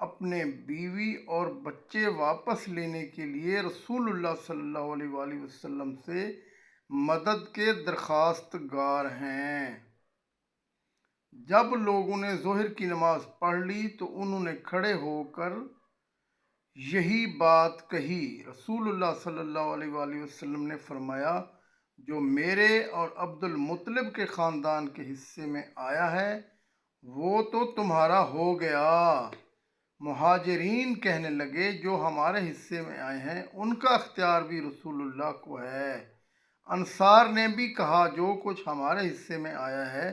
اپنے بیوی اور بچے واپس لینے کے لیے رسول اللہ صلی اللہ علیہ وآلہ وسلم سے مدد کے درخواست گار ہیں۔ جب لوگوں نے ظہر کی نماز پڑھ لی تو انہوں نے کھڑے ہو کر یہی بات کہی۔ رسول اللہ صلی اللہ علیہ وآلہ وسلم نے فرمایا، جو میرے اور عبد المطلب کے خاندان کے حصے میں آیا ہے وہ تو تمہارا ہو گیا۔ مہاجرین کہنے لگے، جو ہمارے حصے میں آئے ہیں ان کا اختیار بھی رسول اللہ کو ہے۔ انصار نے بھی کہا، جو کچھ ہمارے حصے میں آیا ہے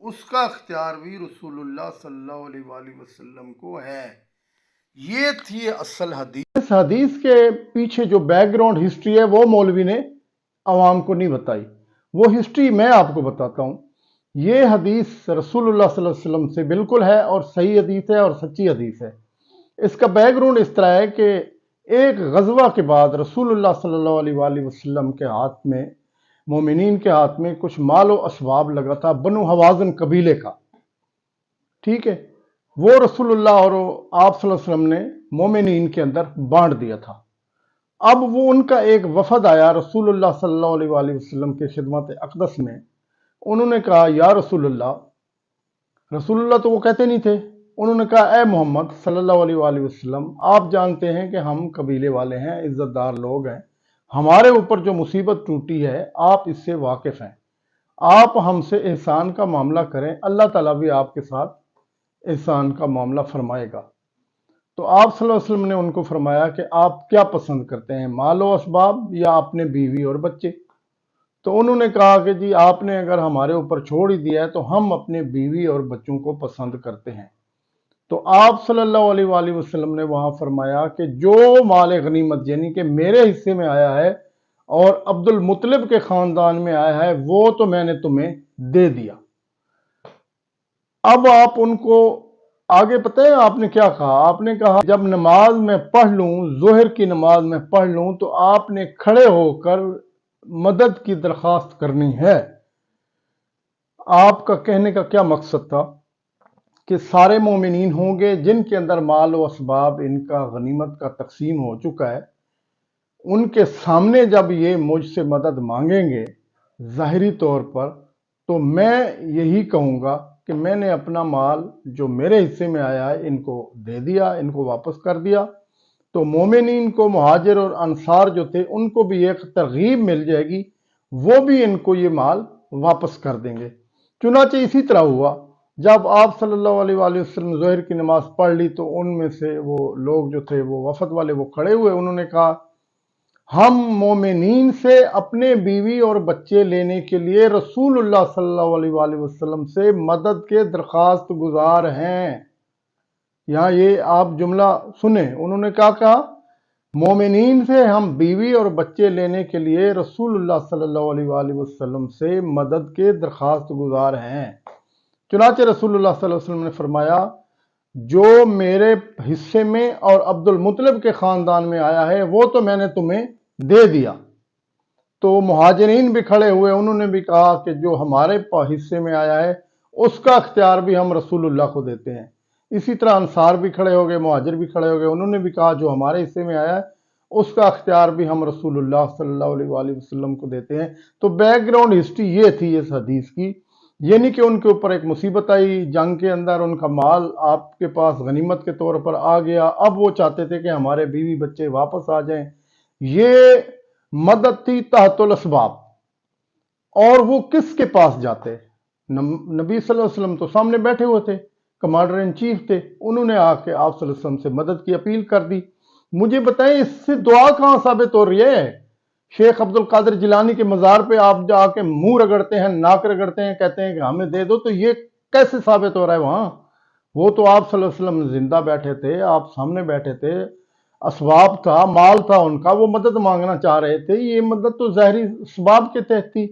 اس کا اختیار بھی رسول اللہ صلی اللہ علیہ وآلہ وسلم کو ہے۔ یہ تھی اصل حدیث۔ اس حدیث کے پیچھے جو بیک گراؤنڈ ہسٹری ہے وہ مولوی نے عوام کو نہیں بتائی، وہ ہسٹری میں آپ کو بتاتا ہوں۔ یہ حدیث رسول اللہ صلی اللہ علیہ وسلم سے بالکل ہے اور صحیح حدیث ہے اور سچی حدیث ہے۔ اس کا بیک گراؤنڈ اس طرح ہے کہ ایک غزوہ کے بعد رسول اللہ صلی اللہ علیہ وآلہ وسلم کے ہاتھ میں، مومنین کے ہاتھ میں کچھ مال و اسباب لگا تھا بنو حوازن قبیلے کا، ٹھیک ہے، وہ رسول اللہ اور آپ صلی اللہ علیہ وسلم نے مومنین کے اندر بانٹ دیا تھا۔ اب وہ ان کا ایک وفد آیا رسول اللہ صلی اللہ علیہ وآلہ وسلم کے خدمت اقدس میں، انہوں نے کہا، یا رسول اللہ تو وہ کہتے نہیں تھے، انہوں نے کہا، اے محمد صلی اللہ علیہ وآلہ وسلم، آپ جانتے ہیں کہ ہم قبیلے والے ہیں، عزت دار لوگ ہیں، ہمارے اوپر جو مصیبت ٹوٹی ہے آپ اس سے واقف ہیں، آپ ہم سے احسان کا معاملہ کریں، اللہ تعالیٰ بھی آپ کے ساتھ احسان کا معاملہ فرمائے گا۔ تو آپ صلی اللہ علیہ وسلم نے ان کو فرمایا کہ آپ کیا پسند کرتے ہیں، مال و اسباب یا اپنے بیوی اور بچے؟ تو انہوں نے کہا کہ جی آپ نے اگر ہمارے اوپر چھوڑ ہی دیا ہے تو ہم اپنے بیوی اور بچوں کو پسند کرتے ہیں۔ تو آپ صلی اللہ علیہ وآلہ وسلم نے وہاں فرمایا کہ جو مال غنیمت یعنی کہ میرے حصے میں آیا ہے اور عبد المطلب کے خاندان میں آیا ہے وہ تو میں نے تمہیں دے دیا۔ اب آپ ان کو آگے پتہ ہے آپ نے کیا کہا؟ آپ نے کہا، جب نماز میں پڑھ لوں، ظہر کی نماز میں پڑھ لوں تو آپ نے کھڑے ہو کر مدد کی درخواست کرنی ہے۔ آپ کا کہنے کا کیا مقصد تھا؟ کہ سارے مومنین ہوں گے جن کے اندر مال و اسباب ان کا غنیمت کا تقسیم ہو چکا ہے، ان کے سامنے جب یہ مجھ سے مدد مانگیں گے ظاہری طور پر تو میں یہی کہوں گا کہ میں نے اپنا مال جو میرے حصے میں آیا ہے ان کو دے دیا، ان کو واپس کر دیا۔ تو مومنین کو، مہاجر اور انصار جو تھے، ان کو بھی ایک ترغیب مل جائے گی، وہ بھی ان کو یہ مال واپس کر دیں گے۔ چنانچہ اسی طرح ہوا، جب آپ صلی اللہ علیہ وآلہ وسلم ظہر کی نماز پڑھ لی تو ان میں سے وہ لوگ جو تھے، وہ وفد والے، وہ کھڑے ہوئے، انہوں نے کہا، ہم مومنین سے اپنے بیوی اور بچے لینے کے لیے رسول اللہ صلی اللہ علیہ وآلہ وسلم سے مدد کے درخواست گزار ہیں۔ یہاں یہ آپ جملہ سنیں، انہوں نے کیا کہا؟ مومنین سے ہم بیوی اور بچے لینے کے لیے رسول اللہ صلی اللہ علیہ وآلہ وسلم سے مدد کے درخواست گزار ہیں۔ چنانچہ رسول اللہ صلی اللہ علیہ وسلم نے فرمایا، جو میرے حصے میں اور عبد المطلب کے خاندان میں آیا ہے وہ تو میں نے تمہیں دے دیا۔ تو مہاجرین بھی کھڑے ہوئے، انہوں نے بھی کہا کہ جو ہمارے حصے میں آیا ہے اس کا اختیار بھی ہم رسول اللہ کو دیتے ہیں۔ اسی طرح انصار بھی کھڑے ہو گئے، مہاجر بھی کھڑے ہو گئے، انہوں نے بھی کہا جو ہمارے حصے میں آیا ہے اس کا اختیار بھی ہم رسول اللہ صلی اللہ علیہ وآلہ وسلم کو دیتے ہیں۔ تو بیک گراؤنڈ ہسٹری یہ تھی اس حدیث کی، یعنی کہ ان کے اوپر ایک مصیبت آئی جنگ کے اندر، ان کا مال آپ کے پاس غنیمت کے طور پر آ گیا، اب وہ چاہتے تھے کہ ہمارے بیوی بچے واپس آ جائیں۔ یہ مدد تھی تحت الاسباب، اور وہ کس کے پاس جاتے؟ نبی صلی اللہ علیہ وسلم تو سامنے بیٹھے ہوئے تھے، کمانڈر ان چیف تھے، انہوں نے آ کے آپ صلی اللہ علیہ وسلم سے مدد کی اپیل کر دی۔ مجھے بتائیں اس سے دعا کہاں ثابت ہو رہی ہے؟ شیخ عبد القادر جیلانی کے مزار پہ آپ جا کے منہ رگڑتے ہیں، ناک رگڑتے ہیں، کہتے ہیں کہ ہمیں دے دو، تو یہ کیسے ثابت ہو رہا ہے وہاں؟ وہ تو آپ صلی اللہ علیہ وسلم زندہ بیٹھے تھے، آپ سامنے بیٹھے تھے، اسباب تھا، مال تھا ان کا، وہ مدد مانگنا چاہ رہے تھے، یہ مدد تو ظاہری اسباب کے تحت تھی۔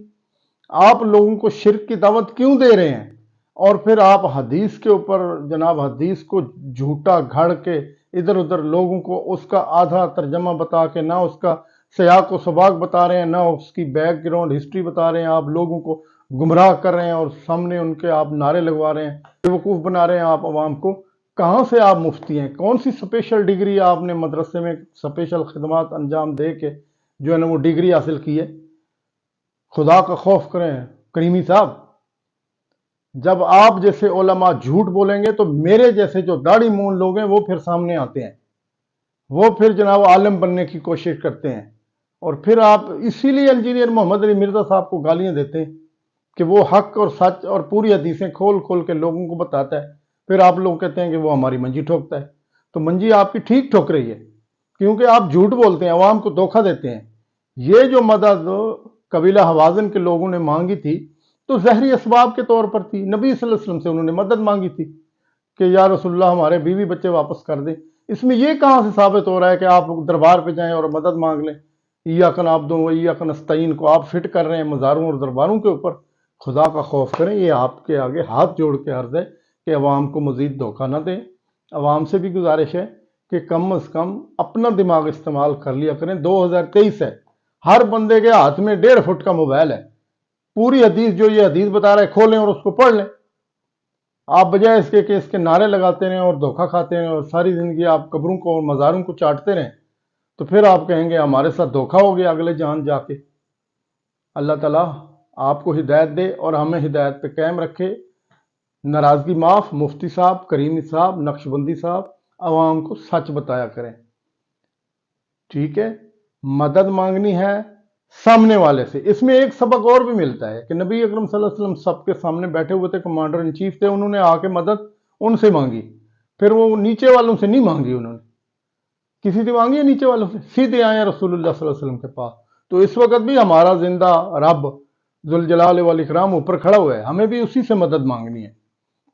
آپ لوگوں کو شرک کی دعوت کیوں دے رہے ہیں؟ اور پھر آپ حدیث کے اوپر جناب حدیث کو جھوٹا گھڑ کے ادھر ادھر لوگوں کو اس کا آدھا ترجمہ بتا کے، نہ اس کا سیاق و سباق بتا رہے ہیں، نہ اس کی بیک گراؤنڈ ہسٹری بتا رہے ہیں، آپ لوگوں کو گمراہ کر رہے ہیں اور سامنے ان کے آپ نعرے لگوا رہے ہیں، بیوقوف بنا رہے ہیں آپ عوام کو۔ کہاں سے آپ مفتی ہیں؟ کون سی اسپیشل ڈگری آپ نے مدرسے میں اسپیشل خدمات انجام دے کے جو ہے نا وہ ڈگری حاصل کی ہے؟ خدا کا خوف کریں کریمی صاحب، جب آپ جیسے علماء جھوٹ بولیں گے تو میرے جیسے جو داڑھی مون لوگ ہیں وہ پھر سامنے آتے ہیں، وہ پھر جناب عالم بننے کی کوشش کرتے ہیں، اور پھر آپ اسی لیے انجینئر محمد علی مرزا صاحب کو گالیاں دیتے ہیں کہ وہ حق اور سچ اور پوری حدیثیں کھول کھول کے لوگوں کو بتاتا ہے، پھر آپ لوگ کہتے ہیں کہ وہ ہماری منجی ٹھوکتا ہے۔ تو منجی آپ کی ٹھیک ٹھوک رہی ہے، کیونکہ آپ جھوٹ بولتے ہیں، عوام کو دھوکہ دیتے ہیں۔ یہ جو مدد قبیلہ حوازن کے لوگوں نے مانگی تھی تو ظہری اسباب کے طور پر تھی، نبی صلی اللہ علیہ وسلم سے انہوں نے مدد مانگی تھی کہ یا رسول اللہ ہمارے بیوی بچے واپس کر دیں۔ اس میں یہ کہاں سے ثابت ہو رہا ہے کہ آپ دربار پہ جائیں اور مدد مانگ لیں؟ ایاک نعبد و ایاک نستعین کو آپ فٹ کر رہے ہیں مزاروں اور درباروں کے اوپر۔ خدا کا خوف کریں، یہ آپ کے آگے ہاتھ جوڑ کے عرض ہے کہ عوام کو مزید دھوکہ نہ دیں۔ عوام سے بھی گزارش ہے کہ کم از کم اپنا دماغ استعمال کر لیا کریں۔ 2023 ہے، ہر بندے کے ہاتھ میں 1.5 فٹ کا موبائل ہے، پوری حدیث جو یہ حدیث بتا رہا ہے کھولیں اور اس کو پڑھ لیں۔ آپ بجائے اس کے کہ اس کے نعرے لگاتے رہیں اور دھوکہ کھاتے رہیں اور ساری زندگی آپ قبروں کو اور مزاروں کو چاٹتے رہیں، تو پھر آپ کہیں گے ہمارے ساتھ دھوکہ ہو گیا اگلے جان جا کے۔ اللہ تعالیٰ آپ کو ہدایت دے اور ہمیں ہدایت پہ قائم رکھے۔ ناراضگی معاف، مفتی صاحب، کریمی صاحب، نقشبندی صاحب، عوام کو سچ بتایا کریں، ٹھیک ہے؟ مدد مانگنی ہے سامنے والے سے۔ اس میں ایک سبق اور بھی ملتا ہے کہ نبی اکرم صلی اللہ علیہ وسلم سب کے سامنے بیٹھے ہوئے تھے، کمانڈر ان چیف تھے، انہوں نے آ کے مدد ان سے مانگی، پھر وہ نیچے والوں سے نہیں مانگی، انہوں نے کسی سے مانگی ہے نیچے والوں سے؟ سیدھے آئے رسول اللہ صلی اللہ علیہ وسلم کے پاس۔ تو اس وقت بھی ہمارا زندہ رب ذوالجلال والاکرام اوپر کھڑا ہوا ہے، ہمیں بھی اسی سے مدد مانگنی ہے۔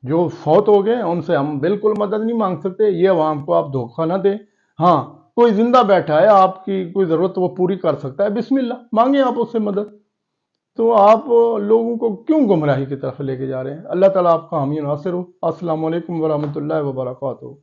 جو فوت ہو گئے ان سے ہم بالکل مدد نہیں مانگ سکتے، یہ عوام کو آپ دھوکہ نہ دیں۔ ہاں، کوئی زندہ بیٹھا ہے، آپ کی کوئی ضرورت وہ پوری کر سکتا ہے، بسم اللہ مانگیں آپ اس سے مدد۔ تو آپ لوگوں کو کیوں گمراہی کی طرف لے کے جا رہے ہیں؟ اللہ تعالیٰ آپ کا حامی و ناصر ہو۔ السلام علیکم ورحمۃ اللہ وبرکاتہ۔